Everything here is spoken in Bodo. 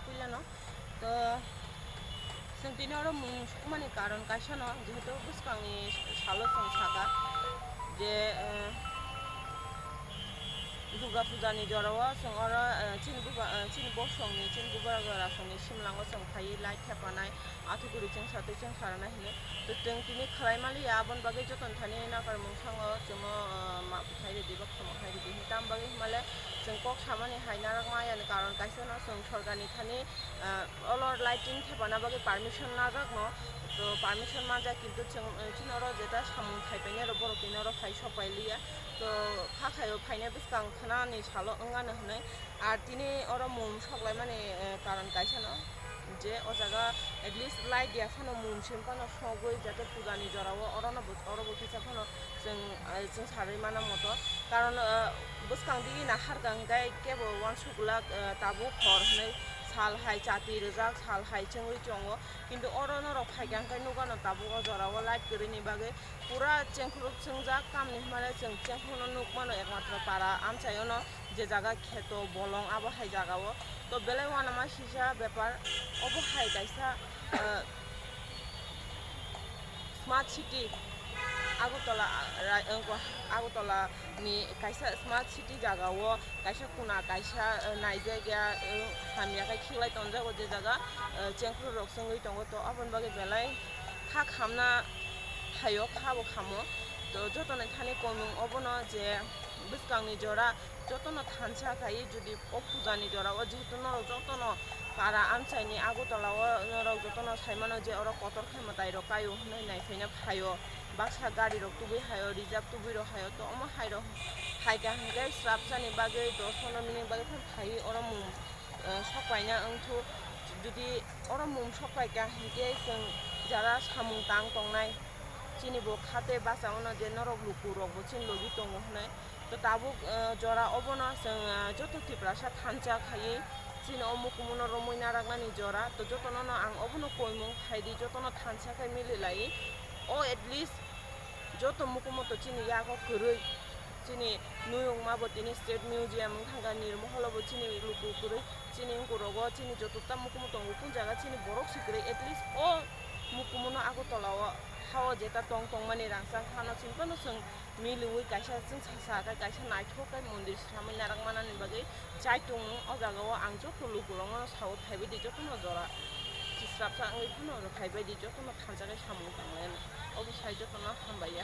puilano to जों दिनै आरो मुंसुमानि कारन कायसानो जेहेतु बुसकांनि सालो जों सागा जे दुर्गा फुजानि जरावा जों आरो चिन बसंनि चिन बुबाग्रानि सिमलांगो जों फाइ लाइट थेपानाय आथुगुरिजों साथैजों सारनाय होनो तो जों दिनै खालायमालि आबन बागै जतन थानि नागार मुंसाङो जोङो मा फाइ रेदि बा खामा फाइ रेदि दाम बागै माले जों कक सामानि हायनाराग मायानि कारन कायसानो जों सरगारनि थानि अलर लाइटिं थेपाना बागै पारमिशन नागाग न तो पारमिशन मा जा किन्तु जों चिनरो जेता सामुं थाइपेने रो बरकिनो रो फाइ सपाइलिया तो खाखायो फाइने बुसकां खानानि सालो ओंगानो होनाय आर दिनै अरो मुं सग्लाय माने कारन कायसानो जे अजागा एटलिस्ट लाइट या फानो मुंसिम फानो सगै जाते फुजानि जरावो अरबो किसा फानो जों सारै माना मतो कारन बुसकां दि ना हारगां गाय केबो वान सुगला ताबु खर होनाय साल हाय चाति रजाक साल हाय चंगै चंगो किन्तु अरनो रक फाइगां गाय नुगानो ताबु जरावो लाइट करिनि बागै पुरा चेंखुरुक जोंजा कामनि माने जों चेंखुनो नुकमानो एकमात्र पारा आमचायोनो जे जागा खेतो बलं आबो हाय जागावो तो बेले वाना मा सिसा बेपार अबो हाय कायसा स्मार्ट सिटी आगरतला नि कायसा स्मार्ट सिटी जागावो कायसा कुना कायसा नाय जायगा हामिया काय खिलाय तनजागो जे जागा चेंखुर रक संगै दंगो तो अबन बागै बेलाय खा खामना हायो खाबो खामो तो जतने थाने कमुं अबनो जे बुसकांनि जरा जतनो थानसा खाय जुदि ओ फुजानि जरा ओ जेहेतु नर जतनो पारा आमचाइनि आगरतलाव नर जतनो साइमानो जे अर कतर खायमा दाइरो कायो होननाय नायफैना फायो बाक्सा गाड़ी रक तुबै हायो रिजार्व तुबै रो हायो तो अमा हायरो हायगा हांगे स्राबसानि बागै 10-15 मिनिट बागै फायो अर मुं सपायना ओंथु जुदि अर मुं सपायगा हांगे जों जारा सामुं तां तंनाय चिनिबो खाते बासावनो जे नरक लुकु रकबो चिन लगि दङ होननाय तो ताबो जरा अबनो जों जतो तिप्रासा थानचा खायै चिन अमुकुमुनो रमैना रागनानि जरा तो जतनो न आं अबनो कयमु हायदि जतनो थानचा खाय मिलिलाई ओ एटलिस्ट जतो मुकुमतो चिनि याको कुरै चिनि नुयं माबोतिनि स्टेट मिउजियाम थांगा निर्महलबो चिनि लुकु कुरै चिनि गुरगो चिनि जतोता मुकुमतो गुकुन जागा चिनि बरक सिकुरै एटलिस्ट ओ मुकुमुनो आगरतलाव हाव जेता टं टं माने रांसा खानो सिम्पनो जों मिलुइ कायसा जों सासा कायसा नायथोकाय मन्दिर सामै नाराग मानानि बागै चाइटुं ओ जागाव आं जतो लुकुरङ साव थाइबायदि जतनो जरा किस्राबसा आंगै फनो थाइबायदि जतनो थानजागाय सामुं तांलायन अबो साइ जतनो हामबाय